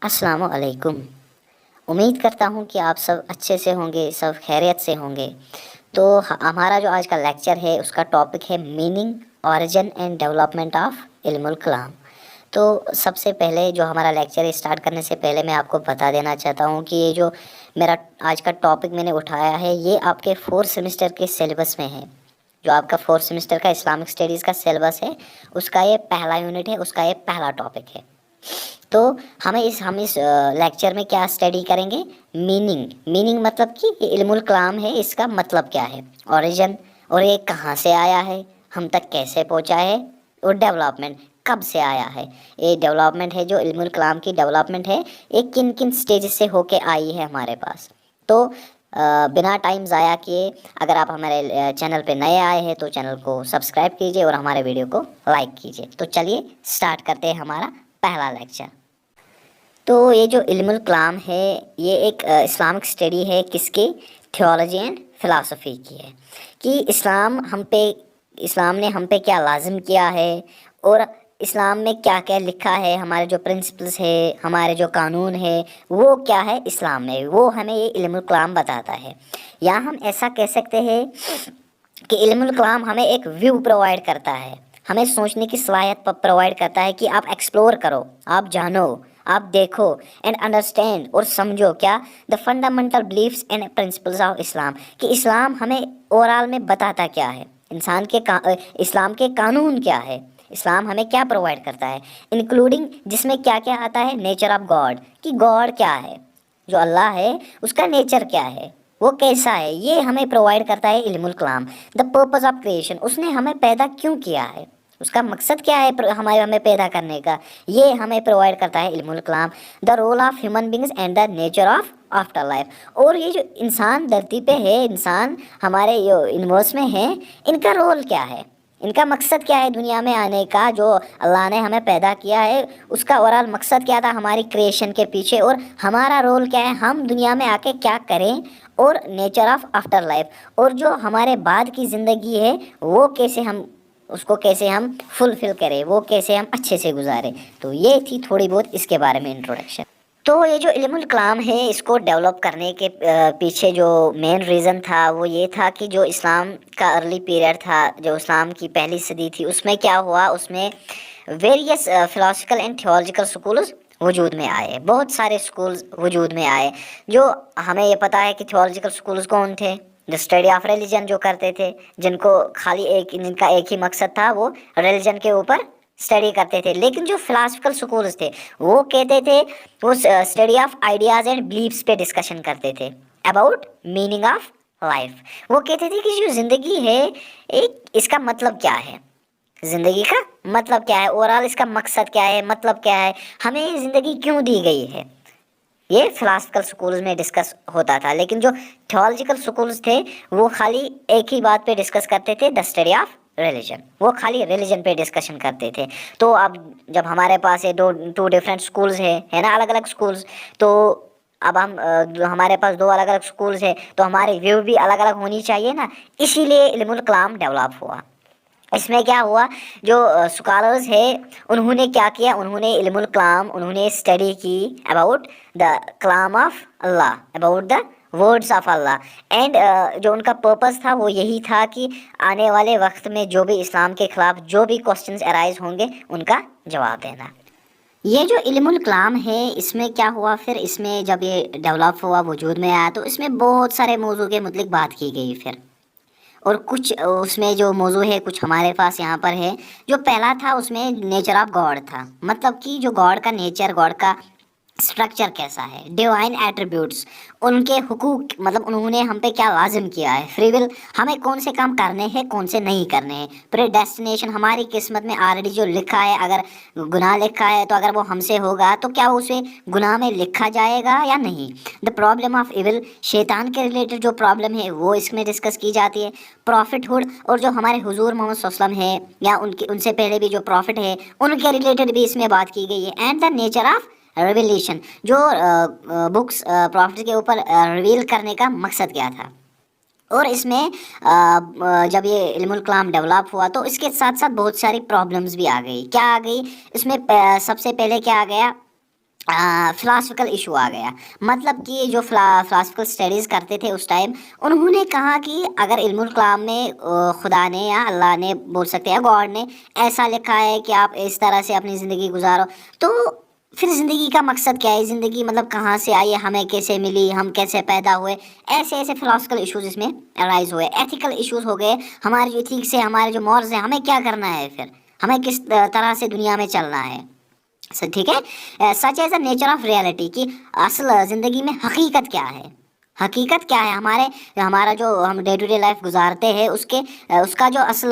السلام علیکم۔ امید کرتا ہوں کہ آپ سب اچھے سے ہوں گے، سب خیریت سے ہوں گے۔ تو ہمارا جو آج کا لیکچر ہے اس کا ٹاپک ہے meaning, origin and development of علم الکلام۔ تو سب سے پہلے جو ہمارا لیکچر اسٹارٹ کرنے سے پہلے میں آپ کو بتا دینا چاہتا ہوں کہ یہ جو میرا آج کا ٹاپک میں نے اٹھایا ہے یہ آپ کے 4 سیمسٹر کے سلیبس میں ہے۔ جو آپ کا 4 سیمسٹر کا اسلامک اسٹڈیز کا سلیبس ہے اس کا یہ پہلا یونٹ ہے، اس کا یہ پہلا ٹاپک ہے۔ تو ہم اس لیکچر میں کیا اسٹڈی کریں گے؟ میننگ مطلب کہ یہ علم الکلام ہے، اس کا مطلب کیا ہے، اوریجن اور یہ کہاں سے آیا ہے، ہم تک کیسے پہنچا ہے، اور ڈیولپمنٹ کب سے آیا ہے۔ یہ ڈیولپمنٹ ہے جو علم الکلام کی ڈیولپمنٹ ہے یہ کن کن سٹیج سے ہو کے آئی ہے ہمارے پاس۔ تو بنا ٹائم ضائع کیے اگر آپ ہمارے چینل پہ نئے آئے ہیں تو چینل کو سبسکرائب کیجئے اور ہمارے ویڈیو کو لائک کیجئے۔ تو چلیے سٹارٹ کرتے ہیں ہمارا پہلا لیکچر۔ تو یہ جو علم الکلام ہے یہ ایک اسلامک اسٹڈی ہے، کس کی؟ تھیولوجی اینڈ فلاسفی کی ہے، کہ اسلام نے ہم پہ کیا لازم کیا ہے، اور اسلام میں کیا کیا لکھا ہے، ہمارے جو پرنسپلس ہے، ہمارے جو قانون ہے وہ کیا ہے اسلام میں، وہ ہمیں یہ علم الکلام بتاتا ہے۔ یا ہم ایسا کہہ سکتے ہیں کہ علم الکلام ہمیں ایک ویو پرووائڈ کرتا ہے، ہمیں سوچنے کی صلاحیت پرووائڈ کرتا ہے کہ آپ ایکسپلور کرو، آپ جانو، آپ دیکھو اینڈ انڈرسٹینڈ اور سمجھو کیا the fundamental beliefs and principles of Islam, کہ اسلام ہمیں اوورال میں بتاتا کیا ہے، اسلام کے قانون کیا ہے، اسلام ہمیں کیا پرووائڈ کرتا ہے، انکلوڈنگ جس میں کیا کیا آتا ہے، نیچر آف گاڈ، کہ گاڈ کیا ہے، جو اللہ ہے اس کا نیچر کیا ہے، وہ کیسا ہے، یہ ہمیں پرووائڈ کرتا ہے علم الکلام۔ دا پرپز آف کریشن، اس نے ہمیں پیدا کیوں کیا ہے، اس کا مقصد کیا ہے ہمیں پیدا کرنے کا، یہ ہمیں پرووائڈ کرتا ہے علم الکلام۔ The role of human beings and the nature of afterlife, اور یہ جو انسان دھرتی پہ ہے، انسان ہمارے یونیورس میں ہے، ان کا رول کیا ہے، ان کا مقصد کیا ہے دنیا میں آنے کا، جو اللہ نے ہمیں پیدا کیا ہے اس کا اوورال مقصد کیا تھا ہماری کریشن کے پیچھے، اور ہمارا رول کیا ہے، ہم دنیا میں آ کے کیا کریں، اور نیچر آف آفٹر لائف، اور جو ہمارے بعد کی زندگی ہے وہ کیسے ہم فلفل کریں، وہ کیسے ہم اچھے سے گزاریں۔ تو یہ تھی تھوڑی بہت اس کے بارے میں انٹروڈکشن۔ تو یہ جو علم الکلام ہے اس کو ڈیولپ کرنے کے پیچھے جو مین ریزن تھا وہ یہ تھا کہ جو اسلام کا ارلی پیریڈ تھا، جو اسلام کی پہلی صدی تھی، اس میں کیا ہوا، اس میں various philosophical and theological schools وجود میں آئے، بہت سارے سکولز وجود میں آئے۔ جو ہمیں یہ پتہ ہے کہ تھیولوجیکل سکولز کون تھے، جو اسٹڈی آف ریلیجن جو کرتے تھے، جن کا ایک ہی مقصد تھا، وہ ریلیجن کے اوپر اسٹڈی کرتے تھے۔ لیکن جو فلاسفیکل سکولز تھے وہ کہتے تھے، وہ study of ideas and beliefs پہ ڈسکشن کرتے تھے، اباؤٹ میننگ آف لائف۔ وہ کہتے تھے کہ جو زندگی ہے اس کا مطلب کیا ہے، زندگی کا مطلب کیا ہے، اوورال اس کا مقصد کیا ہے، مطلب کیا ہے، ہمیں یہ زندگی کیوں دی گئی ہے، یہ فلاسفیکل سکولز میں ڈسکس ہوتا تھا۔ لیکن جو تھیولوجیکل سکولز تھے وہ خالی ایک ہی بات پہ ڈسکس کرتے تھے، دا اسٹڈی آف ریلیجن، وہ خالی ریلیجن پہ ڈسکشن کرتے تھے۔ تو اب جب ہمارے پاس یہ ٹو ڈفرینٹ سکولز ہے نا، الگ الگ سکولز، تو اب ہمارے پاس 2 الگ الگ سکولز ہیں تو ہماری ویو بھی الگ الگ ہونی چاہیے نا، اسی لیے علم الکلام ڈیولپ ہوا۔ اس میں کیا ہوا، جو اسکالرز ہے انہوں نے کیا کیا، انہوں نے علم الکلام انہوں نے اسٹڈی کی اباؤٹ دا کلام of Allah, about the words of Allah, and جو ان کا پرپس تھا وہ یہی تھا کہ آنے والے وقت میں جو بھی اسلام کے خلاف جو بھی کوسچنز ارائز ہوں گے ان کا جواب دینا۔ یہ جو علم الکلام ہے اس میں کیا ہوا، پھر اس میں جب یہ ڈیولپ ہوا، وجود میں آیا، تو اس میں بہت سارے موضوع کے متعلق بات کی گئی پھر، اور کچھ اس میں جو موضوع ہے کچھ ہمارے پاس یہاں پر ہے۔ جو پہلا تھا اس میں نیچر آف گاڈ تھا، مطلب کہ جو گاڈ کا نیچر، گاڈ کا اسٹرکچر کیسا ہے، ڈیوائن ایٹریبیوٹس، ان کے حقوق، مطلب انہوں نے ہم پہ کیا لازم کیا ہے، فری ول، ہمیں کون سے کام کرنے ہیں کون سے نہیں کرنے ہیں، پری ڈیسٹینیشن، ہماری قسمت میں آلریڈی جو لکھا ہے، اگر گناہ لکھا ہے تو اگر وہ ہم سے ہوگا تو کیا اسے گناہ میں لکھا جائے گا یا نہیں۔ دا پرابلم آف ایول، شیطان کے ریلیٹڈ جو پرابلم ہے وہ اس میں ڈسکس کی جاتی ہے۔ پروفٹ ہوڈ، اور جو ہمارے حضور محمد صلی اللہ علیہ وسلم ہے یا ان سے پہلے بھی جو پروفٹ ہے ان کے ریلیٹڈ بھی اس میں بات کی گئی ہے۔ And the nature of revelation, جو بکس پروفٹ کے اوپر ریویل کرنے کا مقصد کیا تھا۔ اور اس میں جب یہ علم الکلام ڈیولپ ہوا تو اس کے ساتھ ساتھ بہت ساری پرابلمز بھی آ گئی۔ کیا آ گئی اس میں؟ سب سے پہلے کیا آ گیا، فلاسفیکل ایشو آ گیا. مطلب کہ جو فلاسفیکل اسٹڈیز کرتے تھے اس ٹائم، انہوں نے کہا کہ اگر علم الکلام میں خدا نے یا اللہ نے بول سکتے ہیں گاڈ نے ایسا لکھا ہے کہ آپ اس طرح سے اپنی زندگی گزارو، تو پھر زندگی کا مقصد کیا ہے؟ زندگی مطلب کہاں سے آئی، ہمیں کیسے ملی، ہم کیسے پیدا ہوئے؟ ایسے فلاسفیکل ایشوز اس میں ارائز ہوئے. ایتھیکل ایشوز ہو گئے، ہمارے جو ایتھکس ہے، ہمارے جو مورز ہیں، ہمیں کیا کرنا ہے، پھر ہمیں کس طرح سے دنیا میں چلنا ہے. ٹھیک ہے. Such as a nature of reality, کہ اصل زندگی میں حقیقت کیا ہے، حقیقت کیا ہے، ہمارا جو ہم ڈے ٹو ڈے لائف گزارتے ہیں اس کا جو اصل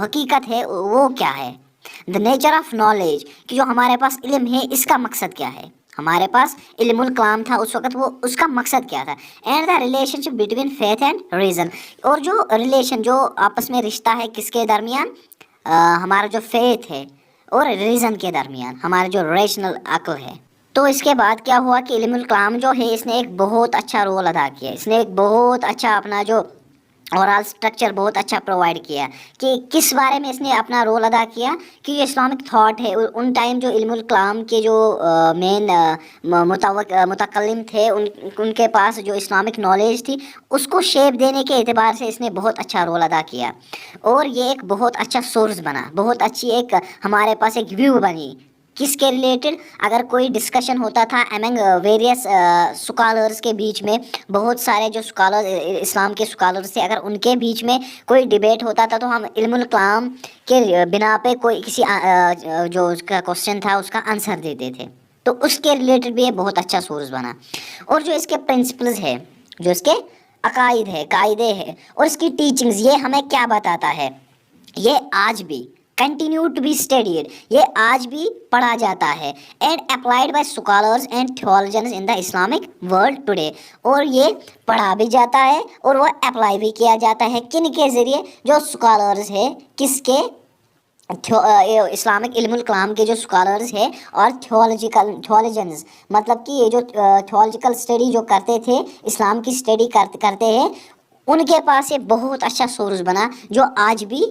حقیقت ہے وہ کیا ہے. دا نیچر آف نالج، کہ جو ہمارے پاس علم ہے اس کا مقصد کیا ہے. ہمارے پاس علم الکلام تھا اس وقت، وہ اس کا مقصد کیا تھا. And the relation ship between faith and reason, اور جو ریلیشن، جو آپس میں رشتہ ہے کس کے درمیان، ہمارا جو فیتھ ہے اور ریزن کے درمیان، ہمارا جو ریشنل عقل ہے. تو اس کے بعد کیا ہوا کہ علم الکلام جو ہے اس نے ایک بہت اچھا رول ادا کیا، اس نے ایک بہت اچھا اپنا جو اوورال اسٹرکچر بہت اچھا پرووائڈ کیا. کہ کس بارے میں اس نے اپنا رول ادا کیا، کہ جو اسلامک تھاٹ ہے ان ٹائم، جو علم الکلام کے جو مین متکلم تھے، ان کے پاس جو اسلامک نالج تھی اس کو شیپ دینے کے اعتبار سے اس نے بہت اچھا رول ادا کیا. اور یہ ایک بہت اچھا سورس بنا، بہت اچھی ایک ہمارے پاس ایک ویو بنی. کس کے ریلیٹڈ؟ اگر کوئی ڈسکشن ہوتا تھا امنگ ویریس اسکالرس کے بیچ میں، بہت سارے جو اسکالر اسلام کے اسکالرس تھے، اگر ان کے بیچ میں کوئی ڈیبیٹ ہوتا تھا تو ہم علم الکلام کے بنا پہ کوئی کسی جو اس کا کوشچن تھا اس کا آنسر دیتے تھے. تو اس کے ریلیٹڈ بھی یہ بہت اچھا سورس بنا. اور جو اس کے پرنسپلز ہے، جو اس کے عقائد ہے، قاعدے ہیں، اور اس کی ٹیچنگز، یہ ہمیں کیا بتاتا ہے؟ یہ آج بھی کنٹینیو ٹو بی اسٹڈیڈ، یہ آج بھی پڑھا جاتا ہے. And applied by scholars and theologians in the Islamic world today, اور یہ پڑھا بھی جاتا ہے اور وہ اپلائی بھی کیا جاتا ہے. کن کے ذریعے؟ جو اسکالرز ہے، کس کے؟ اسلامک علم الکلام کے جو اسکالرز ہیں اور تھیولوجنز، مطلب کہ یہ جو تھیولوجیکل اسٹڈی جو کرتے تھے، اسلام کی اسٹڈی کرتے ہیں، ان کے پاس یہ بہت اچھا سورس بنا، جو آج بھی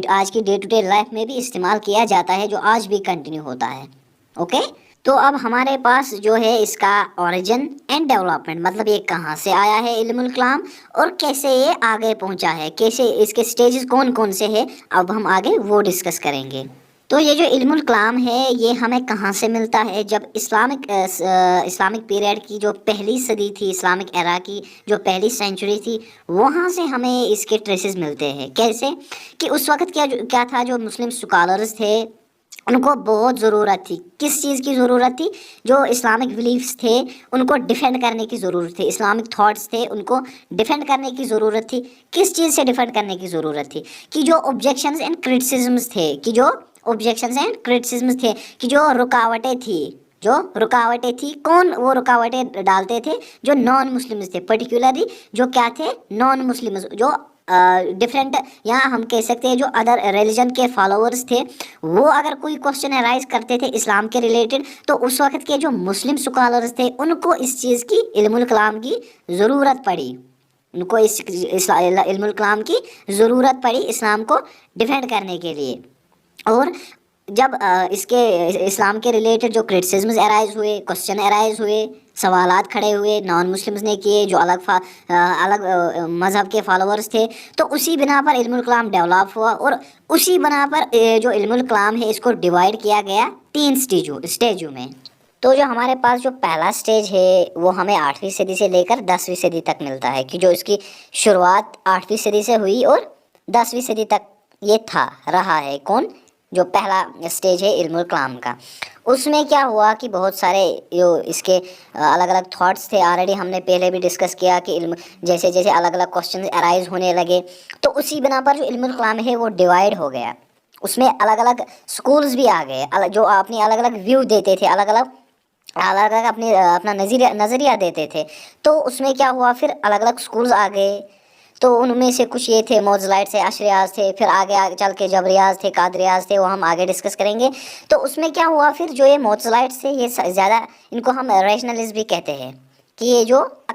آج کی ڈے ٹو ڈے لائف میں بھی استعمال کیا جاتا ہے، جو آج بھی کنٹینیو ہوتا ہے. اوکے. تو اب ہمارے پاس جو ہے اس کا اوریجن اینڈ ڈیولپمنٹ، مطلب یہ کہاں سے آیا ہے علم الکلام اور کیسے یہ آگے پہنچا ہے، کیسے اس کے سٹیجز کون سے ہیں، اب ہم آگے وہ ڈسکس کریں گے. تو یہ جو علم الکلام ہے یہ ہمیں کہاں سے ملتا ہے؟ جب اسلامک پیریڈ کی جو پہلی صدی تھی، اسلامک ایرا کی جو پہلی سینچری تھی، وہاں سے ہمیں اس کے ٹریسز ملتے ہیں. کیسے؟ کہ اس وقت کیا تھا، جو مسلم اسکالرز تھے ان کو بہت ضرورت تھی. کس چیز کی ضرورت تھی؟ جو اسلامک بلیفس تھے ان کو ڈیفینڈ کرنے کی ضرورت تھی، اسلامک تھاٹس تھے ان کو ڈیفینڈ کرنے کی ضرورت تھی. کس چیز سے ڈیفینڈ کرنے کی ضرورت تھی؟ کہ جو آبجیکشنز اینڈ کرٹیسزمز تھے، کہ جو رکاوٹیں تھی، کون وہ رکاوٹیں ڈالتے تھے؟ جو نان مسلمز تھے، پرٹیکولرلی جو کیا تھے؟ نان مسلمز، جو ڈفرینٹ، یا ہم کہہ سکتے ہیں جو ادر ریلیجن کے فالوورز تھے، وہ اگر کوئی کوشچن ارائز کرتے تھے اسلام کے ریلیٹڈ، تو اس وقت کے جو مسلم اسکالرز تھے ان کو اس چیز کی، علم الکلام کی ضرورت پڑی. ان کو اس علم الکلام کی ضرورت پڑی اسلام کو ڈیفینڈ کرنے کے لیے. اور جب اس کے اسلام کے ریلیٹڈ جو کرٹیسزمز ارائز ہوئے، کوشچن ارائز ہوئے، سوالات کھڑے ہوئے، نان مسلمز نے کیے جو الگ مذہب کے فالوورز تھے، تو اسی بنا پر علم الکلام ڈیولپ ہوا. اور اسی بنا پر جو علم الکلام ہے اس کو ڈیوائڈ کیا گیا 3 اسٹیجوں میں. تو جو ہمارے پاس جو پہلا اسٹیج ہے وہ ہمیں 8ویں صدی سے لے کر 10ویں صدی تک ملتا ہے، کہ جو اس کی شروعات 8ویں صدی سے ہوئی اور 10ویں صدی تک یہ رہا ہے. کون؟ جو پہلا اسٹیج ہے علم الکلام کا. اس میں کیا ہوا کہ بہت سارے جو اس کے الگ الگ تھاٹس تھے، آلریڈی ہم نے پہلے بھی ڈسکس کیا کہ جیسے الگ الگ کوشچن ارائز ہونے لگے، تو اسی بنا پر جو علم الکلام ہے وہ ڈیوائڈ ہو گیا. اس میں الگ الگ سکولز بھی آ گئے، جو اپنی الگ الگ ویو دیتے تھے، الگ الگ اپنا نظریہ دیتے تھے. تو اس میں کیا ہوا، پھر الگ الگ سکولز آ گئے. تو ان میں سے کچھ یہ تھے، معتزلائٹ تھے، اشعریاز تھے، پھر آگے چل کے جبریاز تھے، قادریاز تھے، وہ ہم آگے ڈسکس کریں گے. تو اس میں کیا ہوا، پھر جو یہ معتزلائٹ تھے، یہ زیادہ ان کو ہم ریشنلسٹ بھی کہتے ہیں، کہ یہ جو